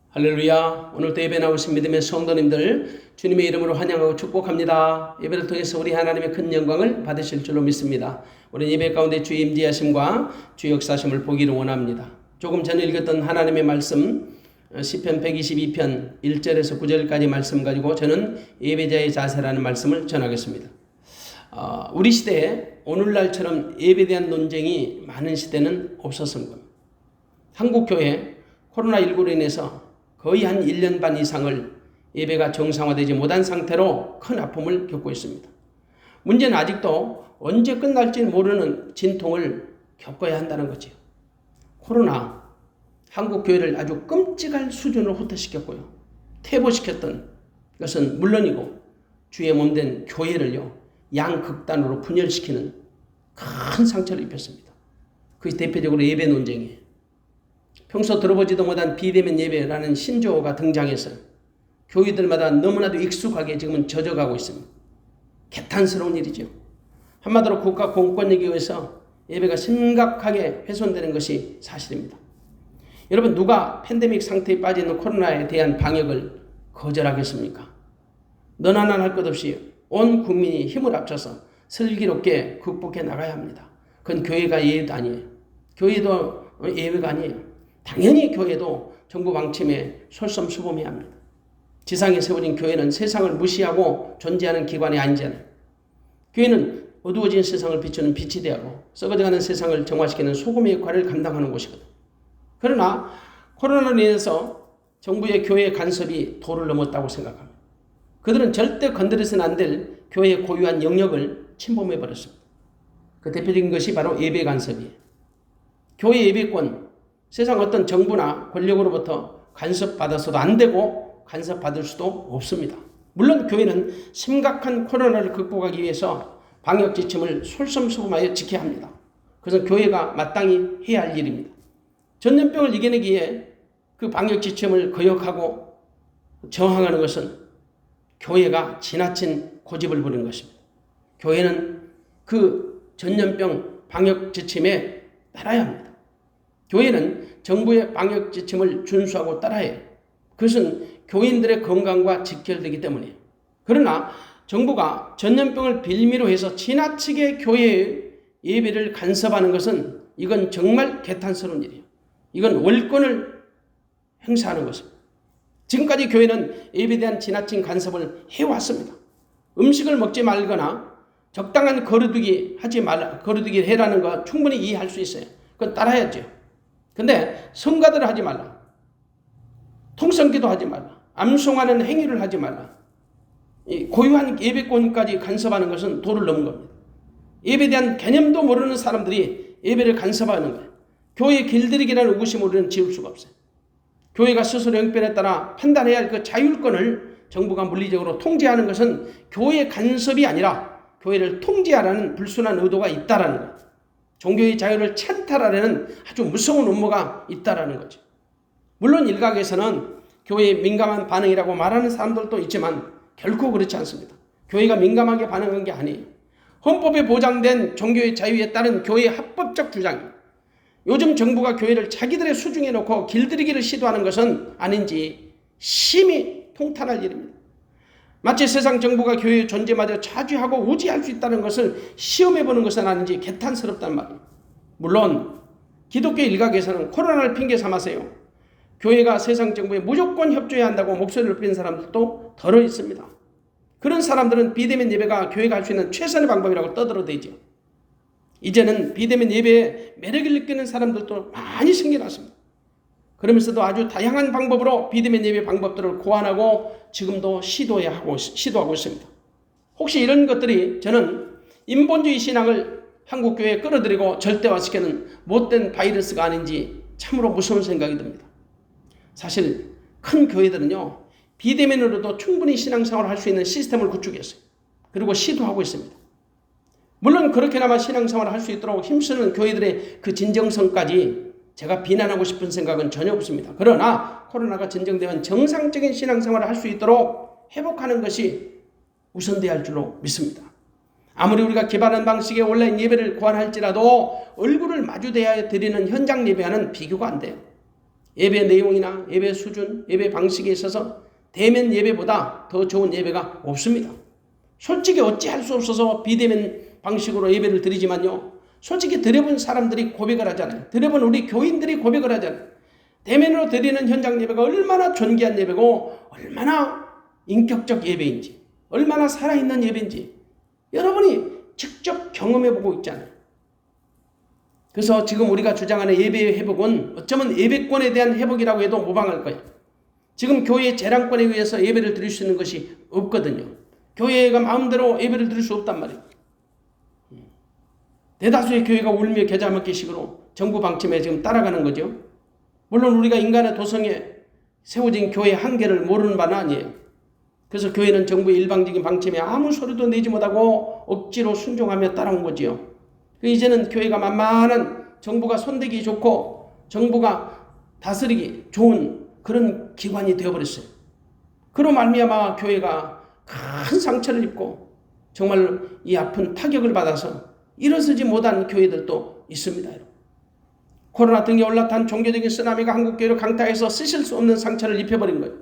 할렐루야. 오늘도 예배 나오신 믿음의 성도님들 주님의 이름으로 환영하고 축복합니다. 예배를 통해서 우리 하나님의 큰 영광을 받으실 줄로 믿습니다. 우리 예배 가운데 주의 임재하심과 주의 역사심을 보기를 원합니다. 조금 전에 읽었던 하나님의 말씀 시편 122편 1절에서 9절까지 말씀 가지고 저는 예배자의 자세라는 말씀을 전하겠습니다. 우리 시대에 오늘날처럼 예배에 대한 논쟁이 많은 시대는 없었던 겁니다. 한국교회 코로나19로 인해서 거의 한 1년 반 이상을 예배가 정상화되지 못한 상태로 큰 아픔을 겪고 있습니다. 문제는 아직도 언제 끝날지 모르는 진통을 겪어야 한다는 거죠. 코로나 한국 교회를 아주 끔찍한 수준으로 후퇴시켰고요. 퇴보시켰던 것은 물론이고 주의 몸된 교회를요 양극단으로 분열시키는 큰 상처를 입혔습니다. 그것이 대표적으로 예배 논쟁이에요. 평소 들어보지도 못한 비대면 예배라는 신조어가 등장해서 교회들마다 너무나도 익숙하게 지금은 젖어가고 있습니다. 개탄스러운 일이죠. 한마디로 국가 공권력에 의해서 예배가 심각하게 훼손되는 것이 사실입니다. 여러분, 누가 팬데믹 상태에 빠져 있는 코로나에 대한 방역을 거절하겠습니까? 너나난 할 것 없이 온 국민이 힘을 합쳐서 슬기롭게 극복해 나가야 합니다. 그건 교회가 예외도 아니에요. 교회도 예외가 아니에요. 당연히 교회도 정부 방침에 솔선수범해야 합니다. 지상에 세워진 교회는 세상을 무시하고 존재하는 기관이 아니잖아요. 교회는 어두워진 세상을 비추는 빛이 되고 썩어져가는 세상을 정화시키는 소금의 역할을 감당하는 곳이거든. 그러나 코로나로 인해서 정부의 교회 간섭이 도를 넘었다고 생각합니다. 그들은 절대 건드려서는 안 될 교회의 고유한 영역을 침범해버렸습니다. 그 대표적인 것이 바로 예배 간섭이에요. 교회 예배권, 세상 어떤 정부나 권력으로부터 간섭받아서도 안 되고 간섭받을 수도 없습니다. 물론 교회는 심각한 코로나를 극복하기 위해서 방역 지침을 솔선수범하여 지켜야 합니다. 그것은 교회가 마땅히 해야 할 일입니다. 전염병을 이겨내기 위해 그 방역 지침을 거역하고 저항하는 것은 교회가 지나친 고집을 부리는 것입니다. 교회는 그 전염병 방역 지침에 따라야 합니다. 교회는 정부의 방역 지침을 준수하고 따라해요. 그것은 교인들의 건강과 직결되기 때문이에요. 그러나 정부가 전염병을 빌미로 해서 지나치게 교회의 예배를 간섭하는 것은 이건 정말 개탄스러운 일이에요. 이건 월권을 행사하는 것입니다. 지금까지 교회는 예배에 대한 지나친 간섭을 해왔습니다. 음식을 먹지 말거나 적당한 거르두기 해라는 거 충분히 이해할 수 있어요. 그건 따라야죠. 근데 성가들을 하지 말라. 통성기도 하지 말라. 암송하는 행위를 하지 말라. 고유한 예배권까지 간섭하는 것은 도를 넘은 겁니다. 예배에 대한 개념도 모르는 사람들이 예배를 간섭하는 거예요. 교회 길들이기라는 의구심 우리는 지울 수가 없어요. 교회가 스스로 형편에 따라 판단해야 할 그 자율권을 정부가 물리적으로 통제하는 것은 교회의 간섭이 아니라 교회를 통제하라는 불순한 의도가 있다라는 거예요. 종교의 자유를 찬탈하려는 아주 무서운 음모가 있다라는 거죠. 물론 일각에서는 교회의 민감한 반응이라고 말하는 사람들도 있지만 결코 그렇지 않습니다. 교회가 민감하게 반응한 게 아니에요. 헌법에 보장된 종교의 자유에 따른 교회의 합법적 주장입니다. 요즘 정부가 교회를 자기들의 수중에 놓고 길들이기를 시도하는 것은 아닌지 심히 통탄할 일입니다. 마치 세상 정부가 교회의 존재마저 차지하고 우지할 수 있다는 것을 시험해보는 것은 아닌지 개탄스럽단 말이에요. 물론 기독교 일각에서는 코로나를 핑계 삼아서요, 교회가 세상 정부에 무조건 협조해야 한다고 목소리를 높이는 사람들도 덜어 있습니다. 그런 사람들은 비대면 예배가 교회가 할 수 있는 최선의 방법이라고 떠들어대죠. 이제는 비대면 예배에 매력을 느끼는 사람들도 많이 생겨났습니다. 그러면서도 아주 다양한 방법으로 비대면 예배 방법들을 고안하고 지금도 시도하고 있습니다. 혹시 이런 것들이 저는 인본주의 신앙을 한국교회에 끌어들이고 절대화시키는 못된 바이러스가 아닌지 참으로 무서운 생각이 듭니다. 사실 큰 교회들은요, 비대면으로도 충분히 신앙생활을 할 수 있는 시스템을 구축했어요. 그리고 시도하고 있습니다. 물론 그렇게나마 신앙생활을 할 수 있도록 힘쓰는 교회들의 그 진정성까지 제가 비난하고 싶은 생각은 전혀 없습니다. 그러나 코로나가 진정되면 정상적인 신앙생활을 할 수 있도록 회복하는 것이 우선돼야 할 줄로 믿습니다. 아무리 우리가 기반한 방식의 온라인 예배를 고안할지라도 얼굴을 마주대하여 드리는 현장 예배와는 비교가 안 돼요. 예배 내용이나 예배 수준, 예배 방식에 있어서 대면 예배보다 더 좋은 예배가 없습니다. 솔직히 어찌할 수 없어서 비대면 방식으로 예배를 드리지만요. 솔직히 드려본 사람들이 고백을 하잖아요. 드려본 우리 교인들이 고백을 하잖아요. 대면으로 드리는 현장 예배가 얼마나 존귀한 예배고 얼마나 인격적 예배인지, 얼마나 살아있는 예배인지 여러분이 직접 경험해보고 있잖아요. 그래서 지금 우리가 주장하는 예배의 회복은 어쩌면 예배권에 대한 회복이라고 해도 무방할 거예요. 지금 교회의 재량권에 의해서 예배를 드릴 수 있는 것이 없거든요. 교회가 마음대로 예배를 드릴 수 없단 말이에요. 대다수의 교회가 울며 겨자 먹기 식으로 정부 방침에 지금 따라가는 거죠. 물론 우리가 인간의 도성에 세워진 교회의 한계를 모르는 바는 아니에요. 그래서 교회는 정부의 일방적인 방침에 아무 소리도 내지 못하고 억지로 순종하며 따라온 거지요. 이제는 교회가 만만한 정부가 손대기 좋고 정부가 다스리기 좋은 그런 기관이 되어버렸어요. 그로 말미암아 교회가 큰 상처를 입고 정말 이 아픈 타격을 받아서 일어서지 못한 교회들도 있습니다. 코로나 등에 올라탄 종교적인 쓰나미가 한국교회를 강타해서 쓰실 수 없는 상처를 입혀버린 거예요.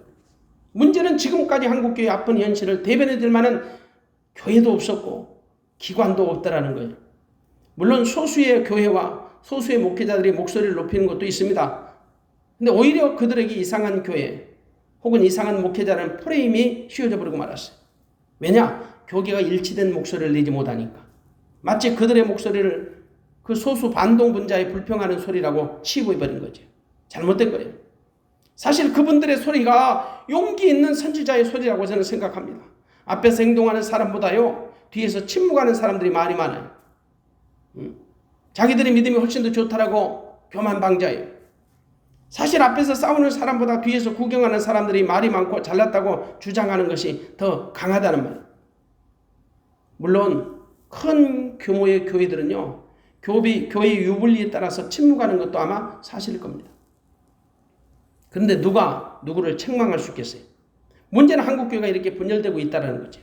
문제는 지금까지 한국교회의 아픈 현실을 대변해줄 만한 교회도 없었고 기관도 없다라는 거예요. 물론 소수의 교회와 소수의 목회자들이 목소리를 높이는 것도 있습니다. 근데 오히려 그들에게 이상한 교회 혹은 이상한 목회자라는 프레임이 씌워져 버리고 말았어요. 왜냐? 교계가 일치된 목소리를 내지 못하니까. 마치 그들의 목소리를 그 소수 반동분자에 불평하는 소리라고 치부해버린 거죠. 잘못된 거예요. 사실 그분들의 소리가 용기 있는 선지자의 소리라고 저는 생각합니다. 앞에서 행동하는 사람보다요 뒤에서 침묵하는 사람들이 말이 많아요. 자기들의 믿음이 훨씬 더 좋다라고 교만방자예요. 사실 앞에서 싸우는 사람보다 뒤에서 구경하는 사람들이 말이 많고 잘났다고 주장하는 것이 더 강하다는 말이에요. 물론 큰 규모의 교회들은요 교회의 유불리에 따라서 침묵하는 것도 아마 사실일 겁니다. 그런데 누가 누구를 책망할 수 있겠어요? 문제는 한국교회가 이렇게 분열되고 있다는 거죠.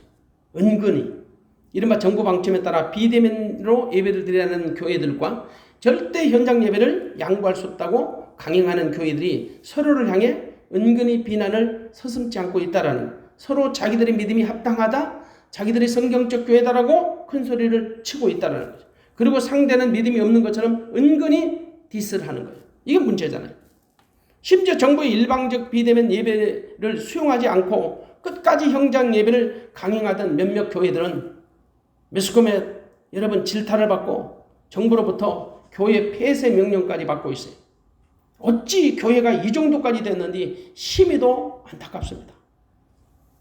은근히 이른바 정부 방침에 따라 비대면으로 예배를 드리는 교회들과 절대 현장 예배를 양보할 수 없다고 강행하는 교회들이 서로를 향해 은근히 비난을 서슴지 않고 있다라는, 서로 자기들의 믿음이 합당하다, 자기들이 성경적 교회다라고 큰 소리를 치고 있다라는 거죠. 그리고 상대는 믿음이 없는 것처럼 은근히 디스를 하는 거예요. 이게 문제잖아요. 심지어 정부의 일방적 비대면 예배를 수용하지 않고 끝까지 현장 예배를 강행하던 몇몇 교회들은 매스컴에 여러분 질타를 받고 정부로부터 교회 폐쇄 명령까지 받고 있어요. 어찌 교회가 이 정도까지 됐는지 심히도 안타깝습니다.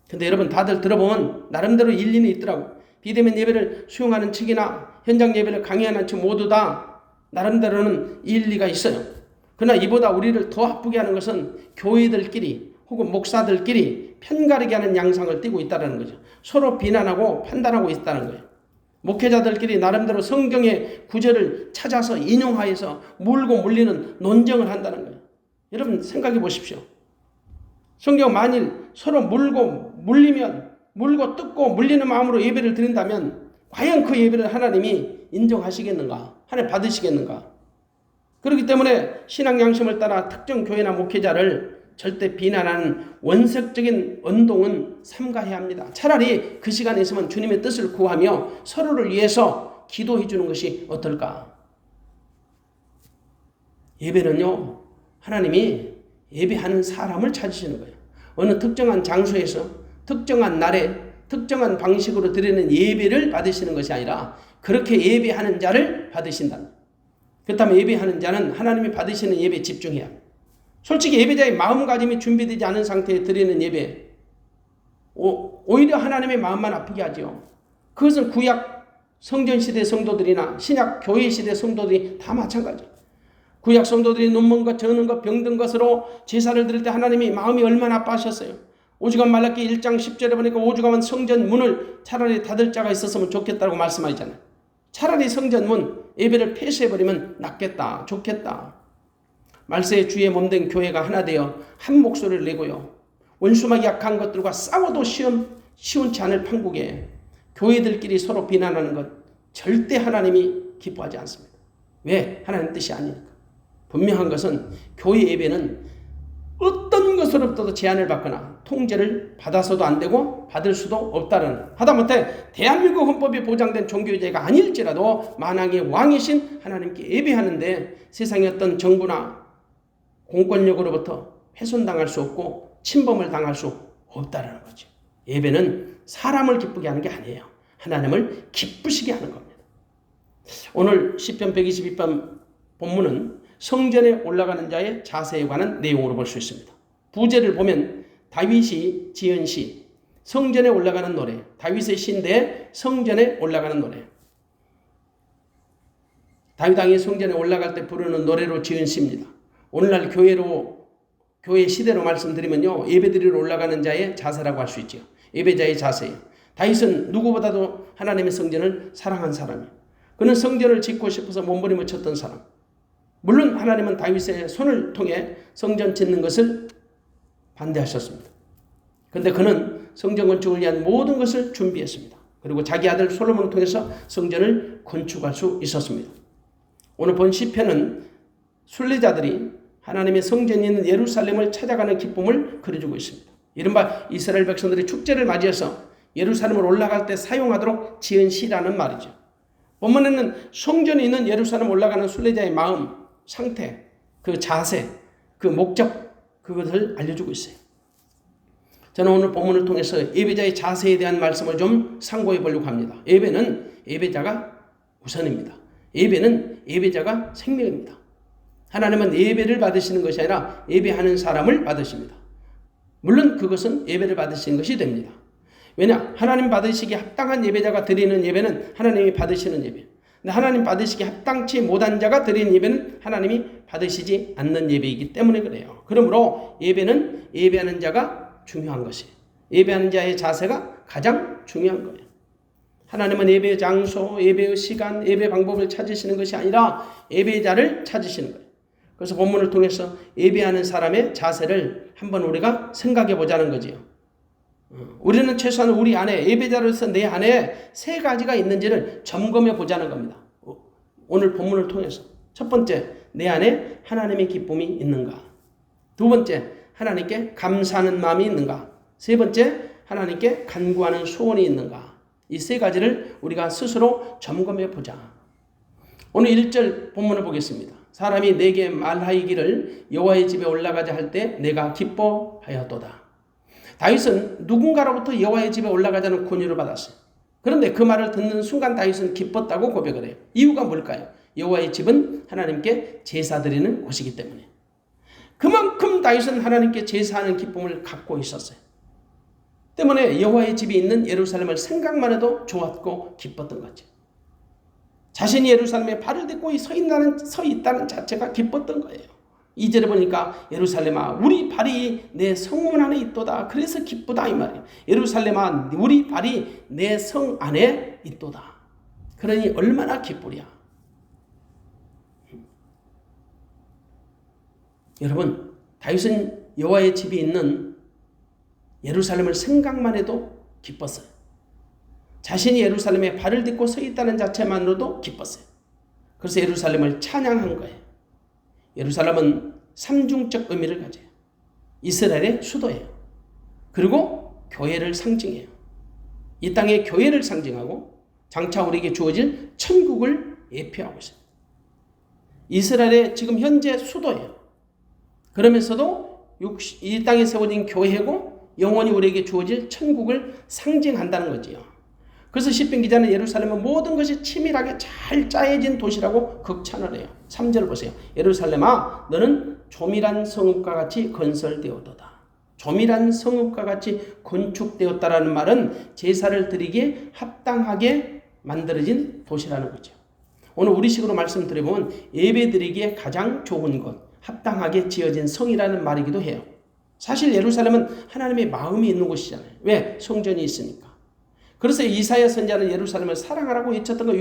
근데 여러분 다들 들어보면 나름대로 일리는 있더라고. 비대면 예배를 수용하는 측이나 현장 예배를 강행하는 측 모두 다 나름대로는 일리가 있어요. 그러나 이보다 우리를 더 아프게 하는 것은 교회들끼리 혹은 목사들끼리 편가르게 하는 양상을 띠고 있다는 거죠. 서로 비난하고 판단하고 있다는 거예요. 목회자들끼리 나름대로 성경의 구절을 찾아서 인용하여서 물고 물리는 논쟁을 한다는 거예요. 여러분 생각해 보십시오. 성경 만일 서로 물고 뜯고 물리는 마음으로 예배를 드린다면 과연 그 예배를 하나님이 인정하시겠는가? 하나님 받으시겠는가? 그렇기 때문에 신앙 양심을 따라 특정 교회나 목회자를 절대 비난하는 원색적인 언동은 삼가해야 합니다. 차라리 그 시간에 있으면 주님의 뜻을 구하며 서로를 위해서 기도해 주는 것이 어떨까? 예배는요, 하나님이 예배하는 사람을 찾으시는 거예요. 어느 특정한 장소에서 특정한 날에 특정한 방식으로 드리는 예배를 받으시는 것이 아니라 그렇게 예배하는 자를 받으신다. 그렇다면 예배하는 자는 하나님이 받으시는 예배에 집중해야 합니다. 솔직히 예배자의 마음가짐이 준비되지 않은 상태에 드리는 예배, 오히려 하나님의 마음만 아프게 하죠. 그것은 구약 성전시대 성도들이나 신약 교회시대 성도들이 다 마찬가지예요. 구약 성도들이 눈먼 것, 저는 것, 병든 것으로 제사를 드릴 때 하나님이 마음이 얼마나 아파하셨어요. 오죽하면 말라기 1장 10절에 보니까 오죽하면 성전 문을 차라리 닫을 자가 있었으면 좋겠다고 말씀하시잖아요. 차라리 성전 문 예배를 폐쇄해버리면 낫겠다, 좋겠다. 말세의 주의 몸된 교회가 하나 되어 한 목소리를 내고요. 원수막이 약한 것들과 싸워도 시원치 않을 판국에 교회들끼리 서로 비난하는 것 절대 하나님이 기뻐하지 않습니다. 왜? 하나님 뜻이 아니니까. 분명한 것은 교회 예배는 누구로서부터도 제한을 받거나 통제를 받아서도 안 되고 받을 수도 없다는, 하다못해 대한민국 헌법에 보장된 종교제가 아닐지라도 만왕의 왕이신 하나님께 예배하는데 세상의 어떤 정부나 공권력으로부터 훼손당할 수 없고 침범을 당할 수 없다는 거죠. 예배는 사람을 기쁘게 하는 게 아니에요. 하나님을 기쁘시게 하는 겁니다. 오늘 시편 122편 본문은 성전에 올라가는 자의 자세에 관한 내용으로 볼 수 있습니다. 부제를 보면 다윗이 지은 시, 성전에 올라가는 노래, 다윗의 시인데 성전에 올라가는 노래. 다윗 왕이 성전에 올라갈 때 부르는 노래로 지은 시입니다. 오늘날 교회 시대로 말씀드리면요, 예배드리러 올라가는 자의 자세라고 할 수 있죠. 예배자의 자세예요. 다윗은 누구보다도 하나님의 성전을 사랑한 사람이에요. 그는 성전을 짓고 싶어서 몸부림을 쳤던 사람. 물론 하나님은 다윗의 손을 통해 성전 짓는 것을 반대하셨습니다. 그런데 그는 성전 건축을 위한 모든 것을 준비했습니다. 그리고 자기 아들 솔로몬을 통해서 성전을 건축할 수 있었습니다. 오늘 본 시편은 순례자들이 하나님의 성전이 있는 예루살렘을 찾아가는 기쁨을 그려주고 있습니다. 이른바 이스라엘 백성들이 축제를 맞이해서 예루살렘을 올라갈 때 사용하도록 지은 시라는 말이죠. 본문에는 성전이 있는 예루살렘 올라가는 순례자의 마음, 상태, 그 자세, 그 목적, 그것을 알려주고 있어요. 저는 오늘 본문을 통해서 예배자의 자세에 대한 말씀을 좀 상고해 보려고 합니다. 예배는 예배자가 우선입니다. 예배는 예배자가 생명입니다. 하나님은 예배를 받으시는 것이 아니라 예배하는 사람을 받으십니다. 물론 그것은 예배를 받으시는 것이 됩니다. 왜냐? 하나님 받으시기에 합당한 예배자가 드리는 예배는 하나님이 받으시는 예배. 근데 하나님 받으시기에 합당치 못한 자가 드리는 예배는 하나님이 받으시지 않는 예배이기 때문에 그래요. 그러므로 예배는 예배하는 자가 중요한 것이에요. 예배하는 자의 자세가 가장 중요한 거예요. 하나님은 예배의 장소, 예배의 시간, 예배 방법을 찾으시는 것이 아니라 예배자를 찾으시는 거예요. 그래서 본문을 통해서 예배하는 사람의 자세를 한번 우리가 생각해 보자는 거지요. 우리는 최소한 우리 안에, 예배자로서 내 안에 세 가지가 있는지를 점검해 보자는 겁니다. 오늘 본문을 통해서. 첫 번째, 내 안에 하나님의 기쁨이 있는가? 두 번째, 하나님께 감사하는 마음이 있는가? 세 번째, 하나님께 간구하는 소원이 있는가? 이 세 가지를 우리가 스스로 점검해 보자. 오늘 1절 본문을 보겠습니다. 사람이 내게 말하기를 여호와의 집에 올라가자 할 때 내가 기뻐하였도다. 다윗은 누군가로부터 여호와의 집에 올라가자는 권유를 받았어요. 그런데 그 말을 듣는 순간 다윗은 기뻤다고 고백을 해요. 이유가 뭘까요? 여호와의 집은 하나님께 제사 드리는 곳이기 때문에. 그만큼 다윗은 하나님께 제사하는 기쁨을 갖고 있었어요. 때문에 여호와의 집이 있는 예루살렘을 생각만 해도 좋았고 기뻤던 거죠. 자신이 예루살렘에 발을 딛고 서 있다는 자체가 기뻤던 거예요. 2절에 보니까 예루살렘아 우리 발이 내 성문 안에 있도다. 그래서 기쁘다 이 말이에요. 예루살렘아 우리 발이 내 성 안에 있도다. 그러니 얼마나 기쁘랴. 여러분, 다윗은 여호와의 집이 있는 예루살렘을 생각만 해도 기뻤어요. 자신이 예루살렘에 발을 딛고 서 있다는 자체만으로도 기뻤어요. 그래서 예루살렘을 찬양한 거예요. 예루살렘은 삼중적 의미를 가져요. 이스라엘의 수도예요. 그리고 교회를 상징해요. 이 땅의 교회를 상징하고 장차 우리에게 주어질 천국을 예표하고 있어요. 이스라엘의 지금 현재 수도예요. 그러면서도 이 땅에 세워진 교회고 영원히 우리에게 주어질 천국을 상징한다는 거지요. 그래서 시편 기자는 예루살렘은 모든 것이 치밀하게 잘 짜여진 도시라고 극찬을 해요. 3절 보세요. 예루살렘아 너는 조밀한 성읍과 같이 건설되었도다. 조밀한 성읍과 같이 건축되었다라는 말은 제사를 드리기에 합당하게 만들어진 도시라는 거죠. 오늘 우리식으로 말씀드려보면 예배 드리기에 가장 좋은 것, 합당하게 지어진 성이라는 말이기도 해요. 사실 예루살렘은 하나님의 마음이 있는 곳이잖아요. 왜? 성전이 있으니까. 그래서 이사야 선지자는 예루살렘을 사랑하라고 외쳤던 거.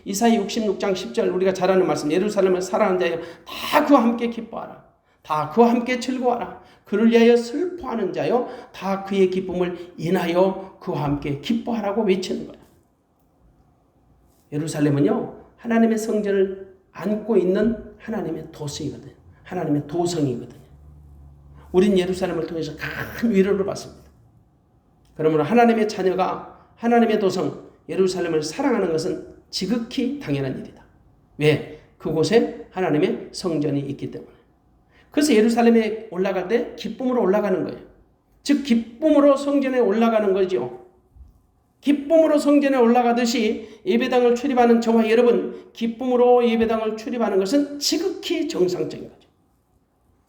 이사야 66장 10절 우리가 잘 아는 말씀. 예루살렘을 사랑하는 자여 다 그와 함께 기뻐하라. 다 그와 함께 즐거워하라. 그를 위하여 슬퍼하는 자여 다 그의 기쁨을 인하여 그와 함께 기뻐하라고 외치는 거예요. 예루살렘은요 하나님의 성전을 안고 있는 하나님의 도시이거든요. 하나님의 도성이거든요. 우린 예루살렘을 통해서 큰 위로를 받습니다. 그러므로 하나님의 자녀가 하나님의 도성 예루살렘을 사랑하는 것은 지극히 당연한 일이다. 왜? 그곳에 하나님의 성전이 있기 때문에. 그래서 예루살렘에 올라갈 때 기쁨으로 올라가는 거예요. 즉 기쁨으로 성전에 올라가는 거죠. 기쁨으로 성전에 올라가듯이 예배당을 출입하는 저와 여러분, 기쁨으로 예배당을 출입하는 것은 지극히 정상적인 거죠.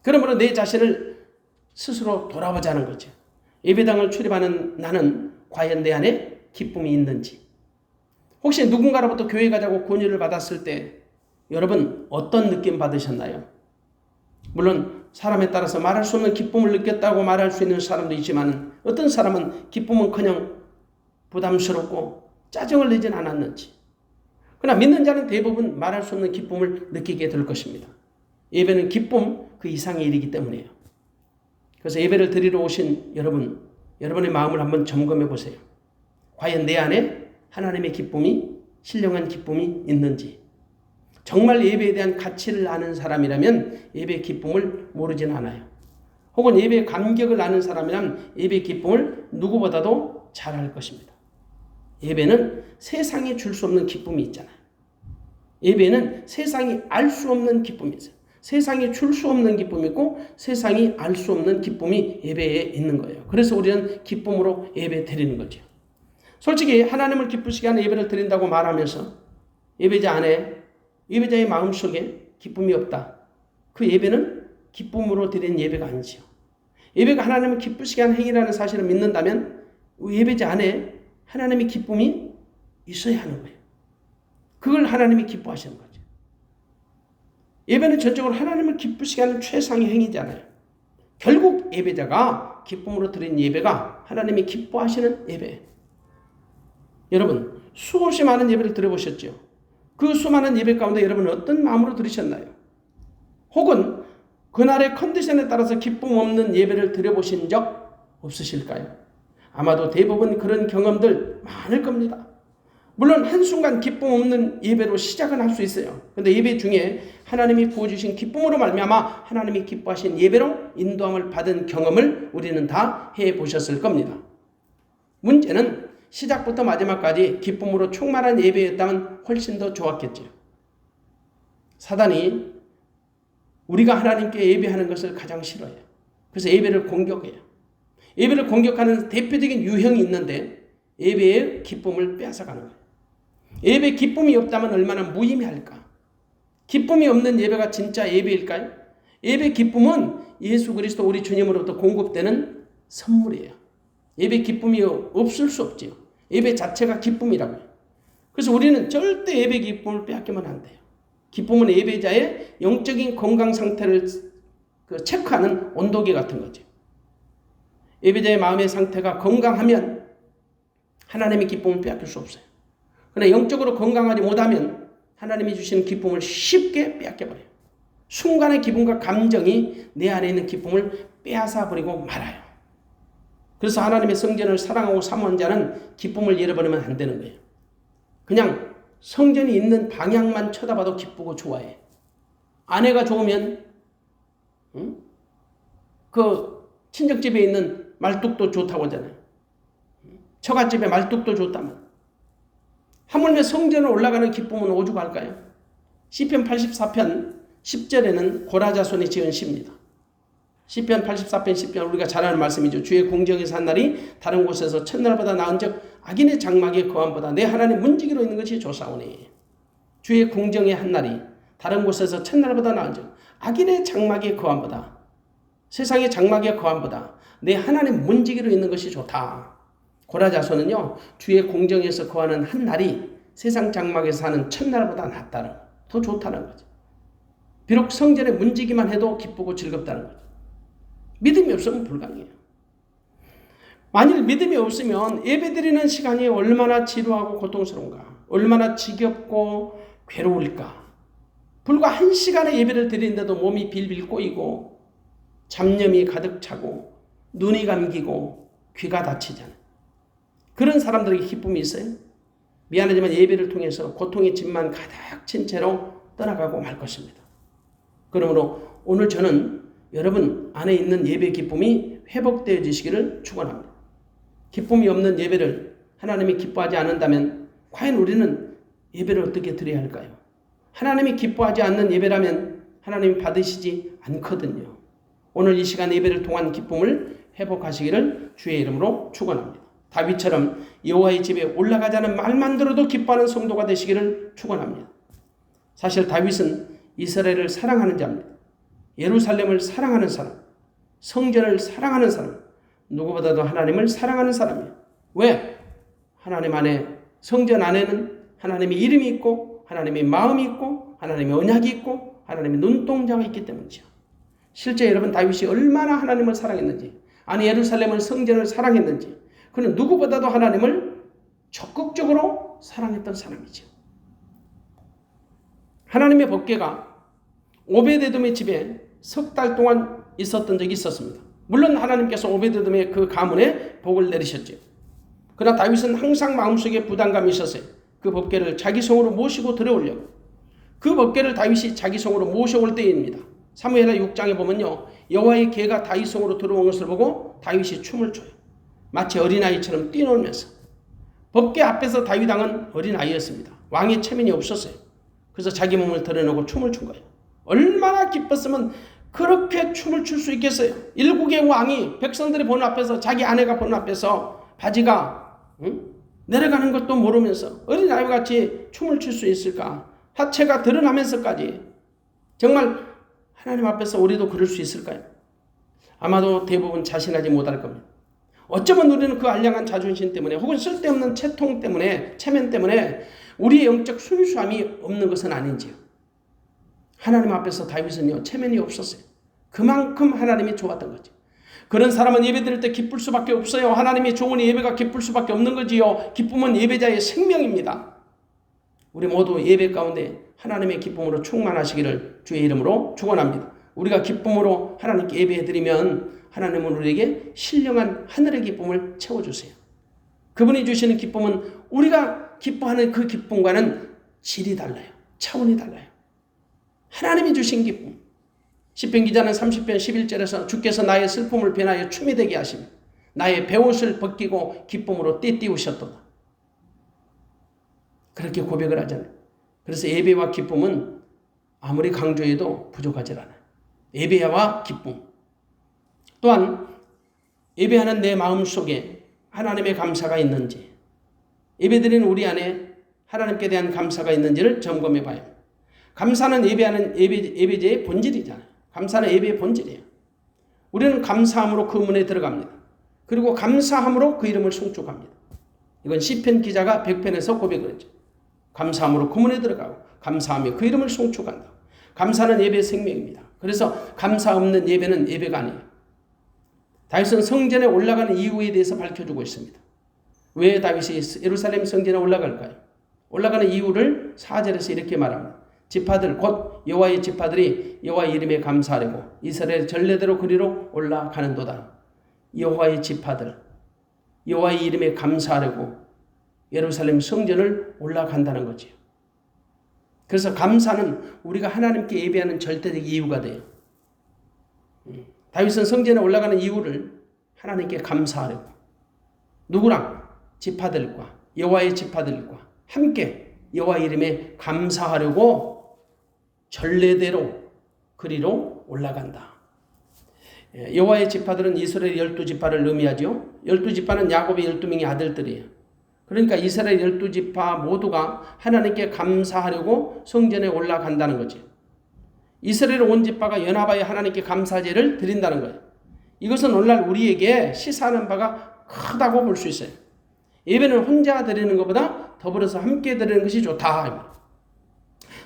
그러므로 내 자신을 스스로 돌아보자는 거죠. 예배당을 출입하는 나는 과연 내 안에 기쁨이 있는지. 혹시 누군가로부터 교회 가자고 권유를 받았을 때 여러분 어떤 느낌 받으셨나요? 물론 사람에 따라서 말할 수 없는 기쁨을 느꼈다고 말할 수 있는 사람도 있지만 어떤 사람은 기쁨은커녕 부담스럽고 짜증을 내진 않았는지. 그러나 믿는 자는 대부분 말할 수 없는 기쁨을 느끼게 될 것입니다. 예배는 기쁨 그 이상의 일이기 때문이에요. 그래서 예배를 드리러 오신 여러분, 여러분의 마음을 한번 점검해 보세요. 과연 내 안에 하나님의 기쁨이, 신령한 기쁨이 있는지. 정말 예배에 대한 가치를 아는 사람이라면 예배의 기쁨을 모르진 않아요. 혹은 예배의 감격을 아는 사람이라면 예배의 기쁨을 누구보다도 잘 알 것입니다. 예배는 세상이 줄 수 없는 기쁨이 있잖아요. 예배는 세상이 알 수 없는 기쁨이 있어요. 세상이 줄 수 없는 기쁨이 있고 세상이 알 수 없는 기쁨이 예배에 있는 거예요. 그래서 우리는 기쁨으로 예배 드리는 거죠. 솔직히 하나님을 기쁘시게 하는 예배를 드린다고 말하면서 예배자 안에 예배자의 마음속에 기쁨이 없다. 그 예배는 기쁨으로 드린 예배가 아니죠. 예배가 하나님을 기쁘시게 하는 행위라는 사실을 믿는다면 예배자 안에 하나님의 기쁨이 있어야 하는 거예요. 그걸 하나님이 기뻐하시는 거죠. 예배는 전적으로 하나님을 기쁘시게 하는 최상의 행위잖아요. 결국 예배자가 기쁨으로 드린 예배가 하나님이 기뻐하시는 예배예요. 여러분 수없이 많은 예배를 드려보셨죠? 그 수많은 예배 가운데 여러분은 어떤 마음으로 드리셨나요? 혹은 그날의 컨디션에 따라서 기쁨 없는 예배를 드려보신 적 없으실까요? 아마도 대부분 그런 경험들 많을 겁니다. 물론 한순간 기쁨 없는 예배로 시작은 할 수 있어요. 그런데 예배 중에 하나님이 부어주신 기쁨으로 말미암아 하나님이 기뻐하신 예배로 인도함을 받은 경험을 우리는 다 해보셨을 겁니다. 문제는 시작부터 마지막까지 기쁨으로 충만한 예배였다면 훨씬 더 좋았겠죠. 사단이 우리가 하나님께 예배하는 것을 가장 싫어해요. 그래서 예배를 공격해요. 예배를 공격하는 대표적인 유형이 있는데 예배의 기쁨을 빼앗아가는 거예요. 예배 기쁨이 없다면 얼마나 무의미할까? 기쁨이 없는 예배가 진짜 예배일까요? 예배 기쁨은 예수 그리스도 우리 주님으로부터 공급되는 선물이에요. 예배 기쁨이 없을 수 없지요. 예배 자체가 기쁨이라고요. 그래서 우리는 절대 예배 기쁨을 빼앗기면 안 돼요. 기쁨은 예배자의 영적인 건강 상태를 체크하는 온도계 같은 거죠. 예배자의 마음의 상태가 건강하면 하나님의 기쁨을 빼앗길 수 없어요. 그러나 영적으로 건강하지 못하면 하나님이 주시는 기쁨을 쉽게 빼앗겨버려요. 순간의 기쁨과 감정이 내 안에 있는 기쁨을 빼앗아버리고 말아요. 그래서 하나님의 성전을 사랑하고 사모하는 자는 기쁨을 잃어버리면 안 되는 거예요. 그냥 성전이 있는 방향만 쳐다봐도 기쁘고 좋아해. 아내가 좋으면 그 친정집에 있는 말뚝도 좋다고 하잖아요. 처갓집에 말뚝도 좋다면 하물며 성전을 올라가는 기쁨은 오죽할까요? 시편 84편 10절에는 고라자손이 지은 시입니다. 시편 84편 10절 우리가 잘 아는 말씀이죠. 주의 궁정에서 한 날이 다른 곳에서 첫날보다 나은 적 악인의 장막의 거함보다 내 하나님 문지기로 있는 것이 좋사오니. 주의 궁정의 한 날이 다른 곳에서 첫날보다 나은 적 악인의 장막의 거함보다 세상의 장막의 거함보다 내 하나님 문지기로 있는 것이 좋다. 고라자손은요 주의 궁정에서 거하는 한 날이 세상 장막에서 사는 첫날보다 낫다는 더 좋다는 거죠. 비록 성전에 문지기만 해도 기쁘고 즐겁다는 거죠. 믿음이 없으면 불가능해요. 만일 믿음이 없으면 예배드리는 시간이 얼마나 지루하고 고통스러운가, 얼마나 지겹고 괴로울까. 불과 1시간의 예배를 드리는데도 몸이 빌빌 꼬이고 잡념이 가득 차고 눈이 감기고 귀가 다치잖아요. 그런 사람들에게 기쁨이 있어요? 미안하지만 예배를 통해서 고통의 짐만 가득 친 채로 떠나가고 말 것입니다. 그러므로 오늘 저는 여러분 안에 있는 예배 기쁨이 회복되어지시기를 축원합니다. 기쁨이 없는 예배를 하나님이 기뻐하지 않는다면 과연 우리는 예배를 어떻게 드려야 할까요? 하나님이 기뻐하지 않는 예배라면 하나님이 받으시지 않거든요. 오늘 이 시간 예배를 통한 기쁨을 회복하시기를 주의 이름으로 축원합니다. 다윗처럼 여호와의 집에 올라가자는 말만 들어도 기뻐하는 성도가 되시기를 축원합니다. 사실 다윗은 이스라엘을 사랑하는 자입니다. 예루살렘을 사랑하는 사람, 성전을 사랑하는 사람, 누구보다도 하나님을 사랑하는 사람이에요. 왜? 하나님 안에, 성전 안에는 하나님의 이름이 있고 하나님의 마음이 있고 하나님의 언약이 있고 하나님의 눈동자가 있기 때문이죠. 실제 여러분 다윗이 얼마나 하나님을 사랑했는지, 아니 예루살렘을, 성전을 사랑했는지, 그는 누구보다도 하나님을 적극적으로 사랑했던 사람이죠. 하나님의 법궤가 오베데돔의 집에 석 달 동안 있었던 적이 있었습니다. 물론 하나님께서 오베데돔의 그 가문에 복을 내리셨죠. 그러나 다윗은 항상 마음속에 부담감이 있었어요. 그 법궤를 자기 성으로 모시고 들어오려고. 그 법궤를 다윗이 자기 성으로 모셔올 때입니다. 사무엘하 6장에 보면요, 여호와의 궤가 다윗 성으로 들어온 것을 보고 다윗이 춤을 춰요. 마치 어린아이처럼 뛰놀면서. 법궤 앞에서 다윗 왕은 어린아이였습니다. 왕의 체면이 없었어요. 그래서 자기 몸을 드러내고 춤을 춘 거예요. 얼마나 기뻤으면 그렇게 춤을 출 수 있겠어요. 일국의 왕이 백성들이 보는 앞에서, 자기 아내가 보는 앞에서 바지가 내려가는 것도 모르면서 어린아이와 같이 춤을 출 수 있을까? 하체가 드러나면서까지. 정말 하나님 앞에서 우리도 그럴 수 있을까요? 아마도 대부분 자신하지 못할 겁니다. 어쩌면 우리는 그 알량한 자존심 때문에 혹은 쓸데없는 체통 때문에, 체면 때문에 우리의 영적 순수함이 없는 것은 아닌지요. 하나님 앞에서 다윗은요, 체면이 없었어요. 그만큼 하나님이 좋았던 거죠. 그런 사람은 예배 드릴 때 기쁠 수밖에 없어요. 하나님이 좋으니 예배가 기쁠 수밖에 없는 거지요. 기쁨은 예배자의 생명입니다. 우리 모두 예배 가운데 하나님의 기쁨으로 충만하시기를 주의 이름으로 축원합니다. 우리가 기쁨으로 하나님께 예배해드리면 하나님은 우리에게 신령한 하늘의 기쁨을 채워주세요. 그분이 주시는 기쁨은 우리가 기뻐하는 그 기쁨과는 질이 달라요. 차원이 달라요. 하나님이 주신 기쁨. 시편 기자는 30편 11절에서 주께서 나의 슬픔을 변하여 춤이 되게 하시며 나의 베옷을 벗기고 기쁨으로 띠띠우셨도다. 그렇게 고백을 하잖아요. 그래서 예배와 기쁨은 아무리 강조해도 부족하지 않아요. 예배와 기쁨. 또한 예배하는 내 마음속에 하나님의 감사가 있는지, 예배드리는 우리 안에 하나님께 대한 감사가 있는지를 점검해 봐요. 감사는 예배제의 본질이잖아요. 감사는 예배의 본질이에요. 우리는 감사함으로 그 문에 들어갑니다. 그리고 감사함으로 그 이름을 송축합니다. 이건 시편 기자가 100편에서 고백을 했죠. 감사함으로 그 문에 들어가고 감사하며 그 이름을 송축한다. 감사는 예배의 생명입니다. 그래서 감사 없는 예배는 예배가 아니에요. 다윗은 성전에 올라가는 이유에 대해서 밝혀주고 있습니다. 왜 다윗이 예루살렘 성전에 올라갈까요? 올라가는 이유를 4절에서 이렇게 말합니다. 지파들 곧 여호와의 지파들이 여호와의 이름에 감사하려고 이스라엘 전례대로 그리로 올라가는도다. 여호와의 지파들, 여호와의 이름에 감사하려고 예루살렘 성전을 올라간다는 거지요. 그래서 감사는 우리가 하나님께 예배하는 절대적 이유가 돼요. 다윗은 성전에 올라가는 이유를 하나님께 감사하려고, 누구랑? 지파들과, 여호와의 지파들과 함께 여호와 이름에 감사하려고 전례대로 그리로 올라간다. 여호와의 지파들은 이스라엘 12지파를 의미하죠. 12지파는 야곱의 12명의 아들들이에요. 그러니까 이스라엘 12지파 모두가 하나님께 감사하려고 성전에 올라간다는 거죠. 이스라엘 온 지파가 연합하여 하나님께 감사제를 드린다는 거예요. 이것은 오늘날 우리에게 시사하는 바가 크다고 볼 수 있어요. 예배는 혼자 드리는 것보다 더불어서 함께 드리는 것이 좋다.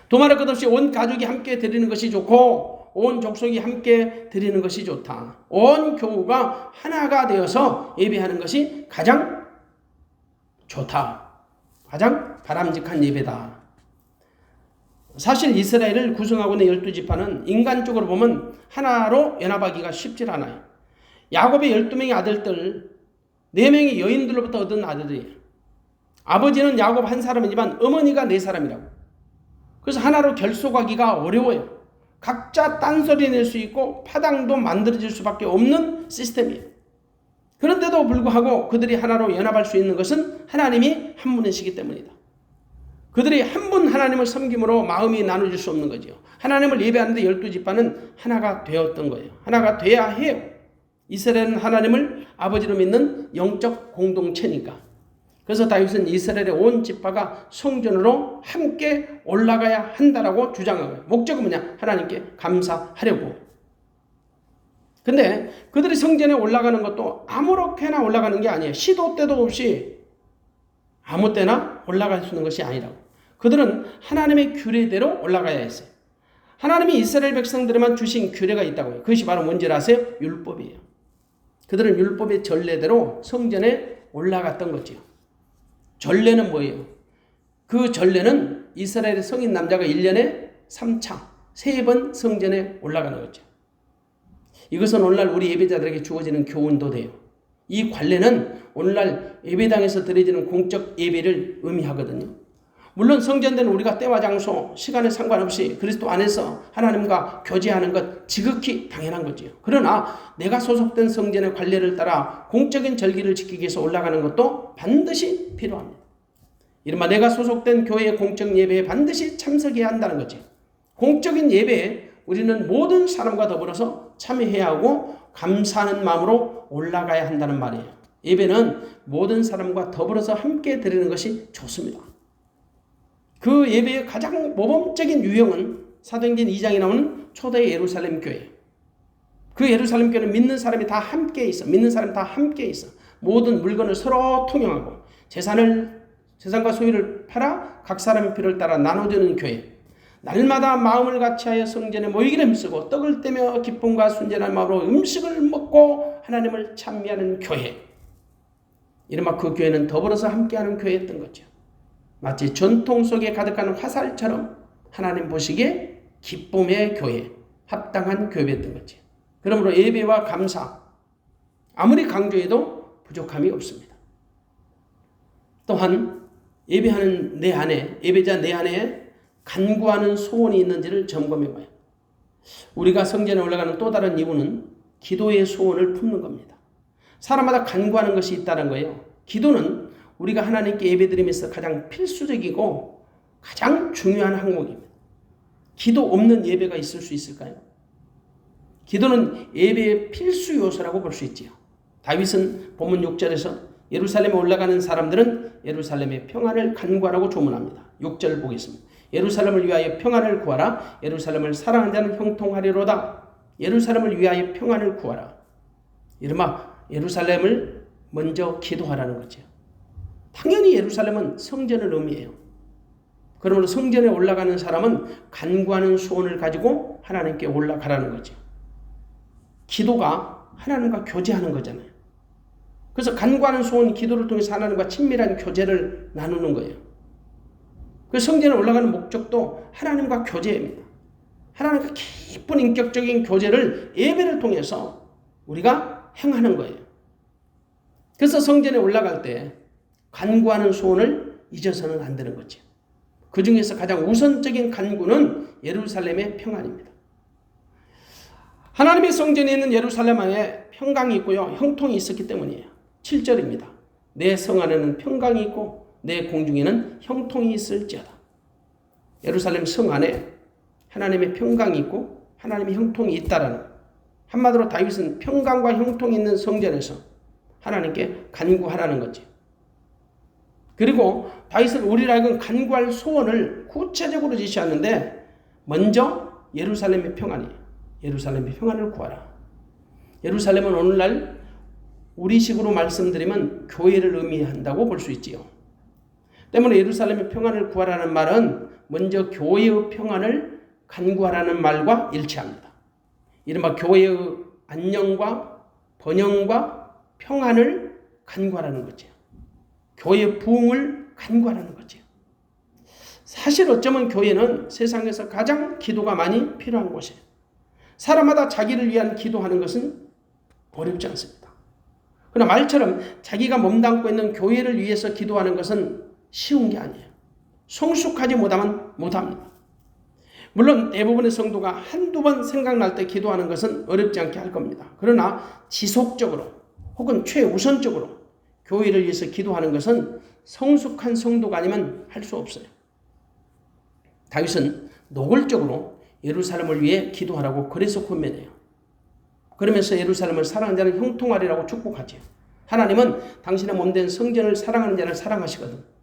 도말할 것 없이 온 가족이 함께 드리는 것이 좋고 온 족속이 함께 드리는 것이 좋다. 온 교우가 하나가 되어서 예배하는 것이 가장 좋다. 가장 바람직한 예배다. 사실 이스라엘을 구성하고 있는 12지파는 인간적으로 보면 하나로 연합하기가 쉽지 않아요. 야곱의 12명의 아들들 4명의 여인들로부터 얻은 아들이에요. 아버지는 야곱 한 사람이지만 어머니가 4사람이라고. 그래서 하나로 결속하기가 어려워요. 각자 딴소리 낼 수 있고 파당도 만들어질 수밖에 없는 시스템이에요. 그런데도 불구하고 그들이 하나로 연합할 수 있는 것은 하나님이 한 분이시기 때문이다. 그들이 한 분 하나님을 섬김으로 마음이 나눠질 수 없는 거죠. 하나님을 예배하는데 12지파는 하나가 되었던 거예요. 하나가 돼야 해요. 이스라엘은 하나님을 아버지로 믿는 영적 공동체니까. 그래서 다윗은 이스라엘의 온 지파가 성전으로 함께 올라가야 한다라고 주장한 거예요. 목적은 뭐냐? 하나님께 감사하려고. 근데 그들이 성전에 올라가는 것도 아무렇게나 올라가는 게 아니에요. 시도 때도 없이 아무 때나 올라갈 수 있는 것이 아니라고. 그들은 하나님의 규례대로 올라가야 했어요. 하나님이 이스라엘 백성들에만 주신 규례가 있다고요. 그것이 바로 뭔지 아세요? 율법이에요. 그들은 율법의 전례대로 성전에 올라갔던 거죠. 전례는 뭐예요? 그 전례는 이스라엘의 성인 남자가 1년에 3차, 3번 성전에 올라가는 거죠. 이것은 오늘날 우리 예배자들에게 주어지는 교훈도 돼요. 이 관례는 오늘날 예배당에서 드려지는 공적 예배를 의미하거든요. 물론 성전된 우리가 때와 장소, 시간에 상관없이 그리스도 안에서 하나님과 교제하는 것 지극히 당연한 거지요. 그러나 내가 소속된 성전의 관례를 따라 공적인 절기를 지키기 위해서 올라가는 것도 반드시 필요합니다. 이른바 내가 소속된 교회의 공적 예배에 반드시 참석해야 한다는 거지. 공적인 예배에 우리는 모든 사람과 더불어서 참여해야 하고 감사하는 마음으로 올라가야 한다는 말이에요. 예배는 모든 사람과 더불어서 함께 드리는 것이 좋습니다. 그 예배의 가장 모범적인 유형은 사도행전 2장에 나오는 초대 예루살렘 교회. 그 예루살렘 교회는 믿는 사람이 다 함께 있어. 믿는 사람이 다 함께 있어. 모든 물건을 서로 통용하고 재산과 소유를 팔아 각 사람의 필요를 따라 나눠주는 교회. 날마다 마음을 같이하여 성전에 모이기를 힘쓰고 떡을 떼며 기쁨과 순전한 마음으로 음식을 먹고 하나님을 찬미하는 교회. 이른바 그 교회는 더불어서 함께하는 교회였던 거죠. 마치 전통 속에 가득한 화살처럼 하나님 보시기에 기쁨의 교회, 합당한 교회였던 거죠. 그러므로 예배와 감사, 아무리 강조해도 부족함이 없습니다. 또한 예배하는 내 안에, 예배자 내 안에 간구하는 소원이 있는지를 점검해봐요. 우리가 성전에 올라가는 또 다른 이유는 기도의 소원을 품는 겁니다. 사람마다 간구하는 것이 있다는 거예요. 기도는 우리가 하나님께 예배드리면서 가장 필수적이고 가장 중요한 항목입니다. 기도 없는 예배가 있을 수 있을까요? 기도는 예배의 필수 요소라고 볼 수 있지요. 다윗은 본문 6절에서 예루살렘에 올라가는 사람들은 예루살렘의 평안을 간구하라고 조문합니다. 6절 보겠습니다. 예루살렘을 위하여 평안을 구하라. 예루살렘을 사랑하는 자는 형통하리로다. 예루살렘을 위하여 평안을 구하라. 이른바 예루살렘을 먼저 기도하라는 거죠. 당연히 예루살렘은 성전을 의미해요. 그러므로 성전에 올라가는 사람은 간구하는 소원을 가지고 하나님께 올라가라는 거죠. 기도가 하나님과 교제하는 거잖아요. 그래서 간구하는 소원, 기도를 통해서 하나님과 친밀한 교제를 나누는 거예요. 그 성전에 올라가는 목적도 하나님과 교제입니다. 하나님과 깊은 인격적인 교제를 예배를 통해서 우리가 행하는 거예요. 그래서 성전에 올라갈 때 간구하는 소원을 잊어서는 안 되는 거죠. 그 중에서 가장 우선적인 간구는 예루살렘의 평안입니다. 하나님의 성전에 있는 예루살렘 안에 평강이 있고요, 형통이 있었기 때문이에요. 7절입니다. 내 성 안에는 평강이 있고 내 공중에는 형통이 있을지어다. 예루살렘 성 안에 하나님의 평강이 있고 하나님의 형통이 있다라는 거예요. 한마디로 다윗은 평강과 형통이 있는 성전에서 하나님께 간구하라는 거죠. 그리고 다윗은 우리를 하여금 간구할 소원을 구체적으로 지시하는데 먼저 예루살렘의 평안이에요. 예루살렘의 평안을 구하라. 예루살렘은 오늘날 우리식으로 말씀드리면 교회를 의미한다고 볼 수 있지요. 때문에 예루살렘의 평안을 구하라는 말은 먼저 교회의 평안을 간구하라는 말과 일치합니다. 이른바 교회의 안녕과 번영과 평안을 간구하라는 거죠. 교회의 부흥을 간구하라는 거죠. 사실 어쩌면 교회는 세상에서 가장 기도가 많이 필요한 곳이에요. 사람마다 자기를 위한 기도하는 것은 어렵지 않습니다. 그러나 말처럼 자기가 몸담고 있는 교회를 위해서 기도하는 것은 쉬운 게 아니에요. 성숙하지 못하면 못합니다. 물론 대부분의 성도가 한두 번 생각날 때 기도하는 것은 어렵지 않게 할 겁니다. 그러나 지속적으로 혹은 최우선적으로 교회를 위해서 기도하는 것은 성숙한 성도가 아니면 할 수 없어요. 다윗은 노골적으로 예루살렘을 위해 기도하라고 그래서 권면해요. 그러면서 예루살렘을 사랑하는 자는 형통하리라고 축복하지요. 하나님은 당신의 몸된 성전을 사랑하는 자를 사랑하시거든.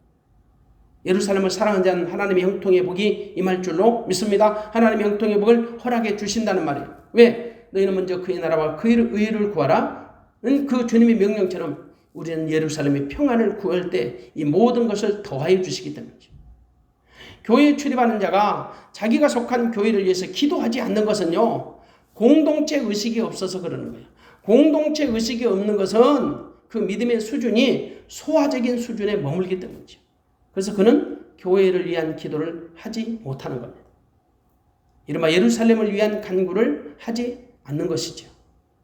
예루살렘을 사랑하는 자는 하나님의 형통의 복이 임할 줄로 믿습니다. 하나님의 형통의 복을 허락해 주신다는 말이에요. 왜? 너희는 먼저 그의 나라와 그의 의를 구하라. 그 주님의 명령처럼 우리는 예루살렘의 평안을 구할 때 이 모든 것을 더하여 주시기 때문이죠. 교회에 출입하는 자가 자기가 속한 교회를 위해서 기도하지 않는 것은요, 공동체 의식이 없어서 그러는 거예요. 공동체 의식이 없는 것은 그 믿음의 수준이 소화적인 수준에 머물기 때문이죠. 그래서 그는 교회를 위한 기도를 하지 못하는 겁니다. 이른바 예루살렘을 위한 간구를 하지 않는 것이죠.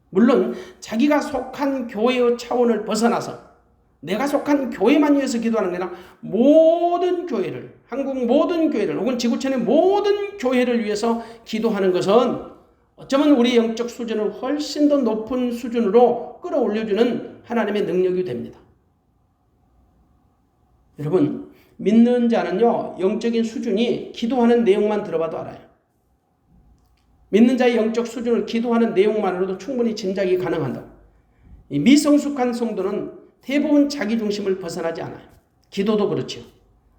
물론 자기가 속한 교회의 차원을 벗어나서 내가 속한 교회만 위해서 기도하는 게 아니라 모든 교회를, 한국 모든 교회를 혹은 지구촌의 모든 교회를 위해서 기도하는 것은 어쩌면 우리 영적 수준을 훨씬 더 높은 수준으로 끌어올려주는 하나님의 능력이 됩니다. 여러분, 믿는 자는요, 영적인 수준이 기도하는 내용만 들어봐도 알아요. 믿는 자의 영적 수준을 기도하는 내용만으로도 충분히 짐작이 가능한다고. 이 미성숙한 성도는 대부분 자기 중심을 벗어나지 않아요. 기도도 그렇죠.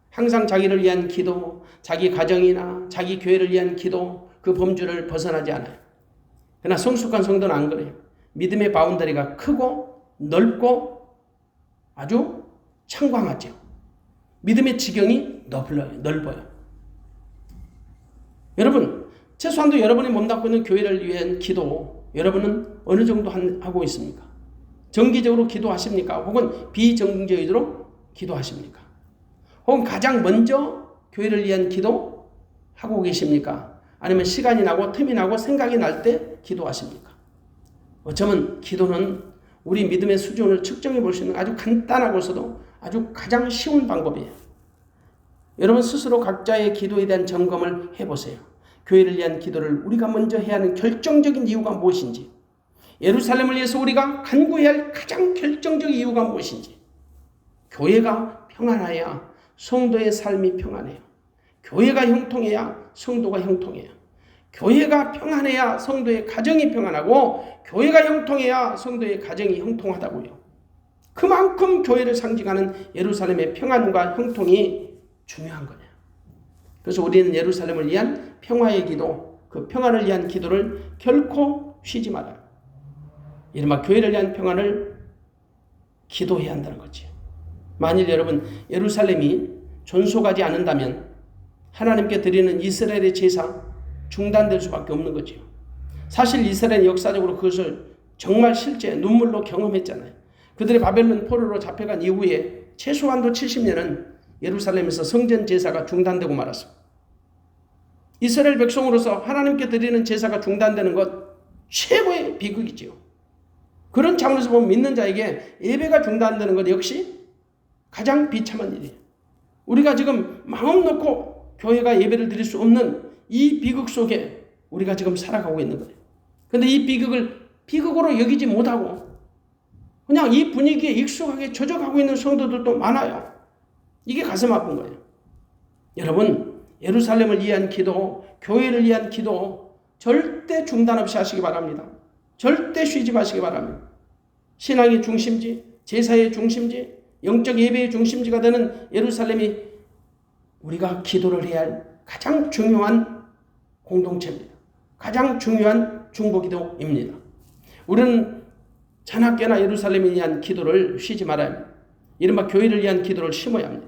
항상 자기를 위한 기도, 자기 가정이나 자기 교회를 위한 기도, 그 범주를 벗어나지 않아요. 그러나 성숙한 성도는 안 그래요. 믿음의 바운더리가 크고 넓고 아주 창광하죠. 믿음의 지경이 넓어요. 여러분, 최소한도 여러분이 몸담고 있는 교회를 위한 기도, 여러분은 어느 정도 하고 있습니까? 정기적으로 기도하십니까? 혹은 비정기적으로 기도하십니까? 혹은 가장 먼저 교회를 위한 기도 하고 계십니까? 아니면 시간이 나고 틈이 나고 생각이 날 때 기도하십니까? 어쩌면 기도는 우리 믿음의 수준을 측정해 볼 수 있는 아주 간단하고서도 아주 가장 쉬운 방법이에요. 여러분 스스로 각자의 기도에 대한 점검을 해보세요. 교회를 위한 기도를 우리가 먼저 해야 하는 결정적인 이유가 무엇인지, 예루살렘을 위해서 우리가 간구해야 할 가장 결정적 이유가 무엇인지, 교회가 평안해야 성도의 삶이 평안해요. 교회가 형통해야 성도가 형통해요. 교회가 평안해야 성도의 가정이 평안하고, 교회가 형통해야 성도의 가정이 형통하다고요. 그만큼 교회를 상징하는 예루살렘의 평안과 형통이 중요한 거예요. 그래서 우리는 예루살렘을 위한 평화의 기도, 그 평안을 위한 기도를 결코 쉬지 말아요. 이른바 교회를 위한 평안을 기도해야 한다는 거지. 만일 여러분 예루살렘이 존속하지 않는다면 하나님께 드리는 이스라엘의 제사 중단될 수밖에 없는 거죠. 사실 이스라엘은 역사적으로 그것을 정말 실제 눈물로 경험했잖아요. 그들의 바벨론 포로로 잡혀간 이후에 최소한도 70년은 예루살렘에서 성전 제사가 중단되고 말았습니다. 이스라엘 백성으로서 하나님께 드리는 제사가 중단되는 것 최고의 비극이지요. 그런 차원에서 보면 믿는 자에게 예배가 중단되는 것 역시 가장 비참한 일이에요. 우리가 지금 마음 놓고 교회가 예배를 드릴 수 없는 이 비극 속에 우리가 지금 살아가고 있는 거예요. 그런데 이 비극을 비극으로 여기지 못하고 그냥 이 분위기에 익숙하게 젖어가고 있는 성도들도 많아요. 이게 가슴 아픈 거예요. 여러분, 예루살렘을 위한 기도, 교회를 위한 기도 절대 중단 없이 하시기 바랍니다. 절대 쉬지 마시기 바랍니다. 신앙의 중심지, 제사의 중심지, 영적 예배의 중심지가 되는 예루살렘이 우리가 기도를 해야 할 가장 중요한 공동체입니다. 가장 중요한 중보기도입니다. 우리는 자나깨나 예루살렘에 대한 기도를 쉬지 말아야 합니다. 이른바 교회를 위한 기도를 심어야 합니다.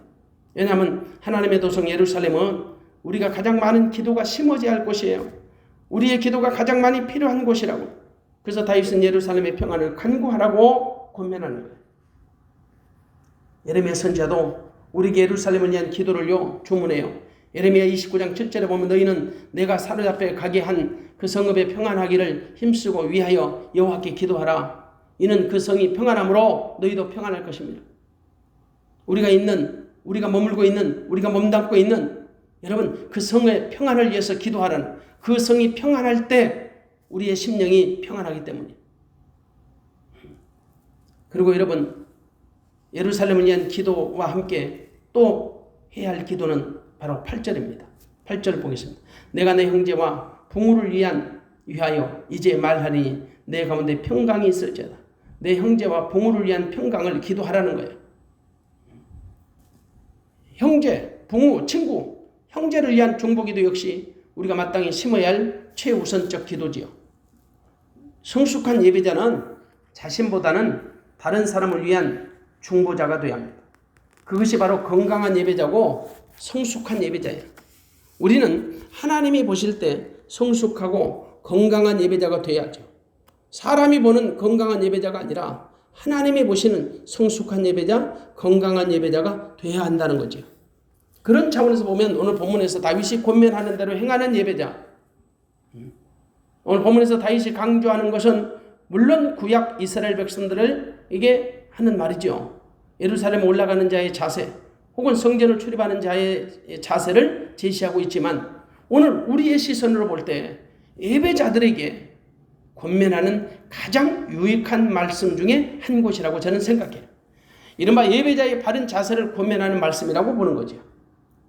왜냐하면 하나님의 도성 예루살렘은 우리가 가장 많은 기도가 심어져야 할 곳이에요. 우리의 기도가 가장 많이 필요한 곳이라고. 그래서 다윗은 예루살렘의 평안을 간구하라고 권면하는 거예요. 예레미야 선지자도 우리에게 예루살렘을 위한 기도를요 주문해요. 예레미야 29장 7절에 보면 너희는 내가 사로잡혀 가게 한 그 성읍에 평안하기를 힘쓰고 위하여 여호와께 기도하라. 이는 그 성이 평안함으로 너희도 평안할 것입니다. 우리가 머물고 있는, 우리가 몸담고 있는 여러분 그 성의 평안을 위해서 기도하라는 그 성이 평안할 때 우리의 심령이 평안하기 때문이에요. 그리고 여러분 예루살렘을 위한 기도와 함께 또 해야 할 기도는 바로 8절입니다. 8절 보겠습니다. 내가 내 형제와 부모를 위하여 이제 말하니 내 가운데 평강이 있을지어다. 내 형제와 부모를 위한 평강을 기도하라는 거예요. 형제, 부모, 친구, 형제를 위한 중보기도 역시 우리가 마땅히 심어야 할 최우선적 기도지요. 성숙한 예배자는 자신보다는 다른 사람을 위한 중보자가 되어야 합니다. 그것이 바로 건강한 예배자고 성숙한 예배자예요. 우리는 하나님이 보실 때 성숙하고 건강한 예배자가 되어야죠. 사람이 보는 건강한 예배자가 아니라 하나님이 보시는 성숙한 예배자, 건강한 예배자가 되어야 한다는 거죠. 그런 차원에서 보면 오늘 본문에서 다윗이 권면하는 대로 행하는 예배자, 오늘 본문에서 다윗이 강조하는 것은 물론 구약 이스라엘 백성들에게 하는 말이죠. 예루살렘 올라가는 자의 자세 혹은 성전을 출입하는 자의 자세를 제시하고 있지만 오늘 우리의 시선으로 볼 때 예배자들에게 권면하는 가장 유익한 말씀 중에 한 곳이라고 저는 생각해요. 이른바 예배자의 바른 자세를 권면하는 말씀이라고 보는 거죠.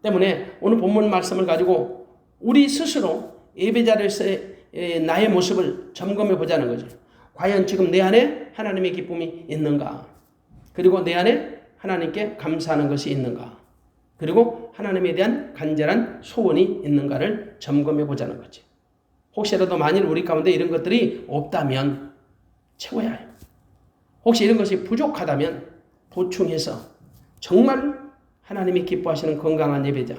때문에 오늘 본문 말씀을 가지고 우리 스스로 예배자로서의 나의 모습을 점검해 보자는 거죠. 과연 지금 내 안에 하나님의 기쁨이 있는가? 그리고 내 안에 하나님께 감사하는 것이 있는가? 그리고 하나님에 대한 간절한 소원이 있는가를 점검해 보자는 거죠. 혹시라도 만일 우리 가운데 이런 것들이 없다면 채워야 해요. 혹시 이런 것이 부족하다면 보충해서 정말 하나님이 기뻐하시는 건강한 예배자,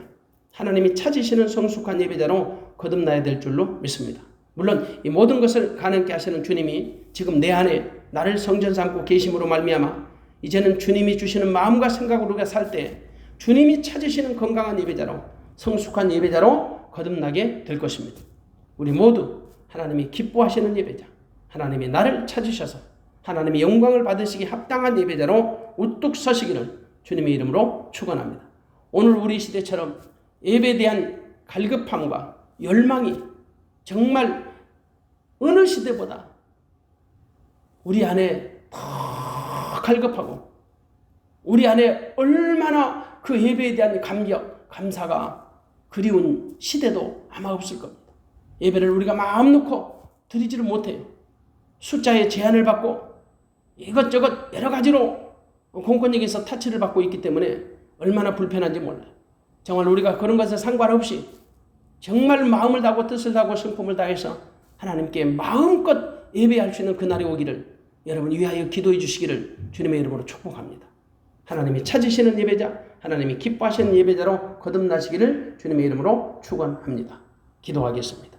하나님이 찾으시는 성숙한 예배자로 거듭나야 될 줄로 믿습니다. 물론 이 모든 것을 가능케 하시는 주님이 지금 내 안에 나를 성전 삼고 계심으로 말미암아 이제는 주님이 주시는 마음과 생각으로 우리가 살 때 주님이 찾으시는 건강한 예배자로 성숙한 예배자로 거듭나게 될 것입니다. 우리 모두 하나님이 기뻐하시는 예배자, 하나님이 나를 찾으셔서 하나님의 영광을 받으시기 합당한 예배자로 우뚝 서시기를 주님의 이름으로 축원합니다. 오늘 우리 시대처럼 예배에 대한 갈급함과 열망이 정말 어느 시대보다 우리 안에 더 갈급하고 우리 안에 얼마나 그 예배에 대한 감격, 감사가 그리운 시대도 아마 없을 겁니다. 예배를 우리가 마음 놓고 드리지를 못해요. 숫자에 제한을 받고 이것저것 여러 가지로 공권력에서 타치를 받고 있기 때문에 얼마나 불편한지 몰라요. 정말 우리가 그런 것에 상관없이 정말 마음을 다하고 뜻을 다하고 성품을 다해서 하나님께 마음껏 예배할 수 있는 그날이 오기를 여러분 위하여 기도해 주시기를 주님의 이름으로 축복합니다. 하나님이 찾으시는 예배자, 하나님이 기뻐하시는 예배자로 거듭나시기를 주님의 이름으로 축원합니다. 기도하겠습니다.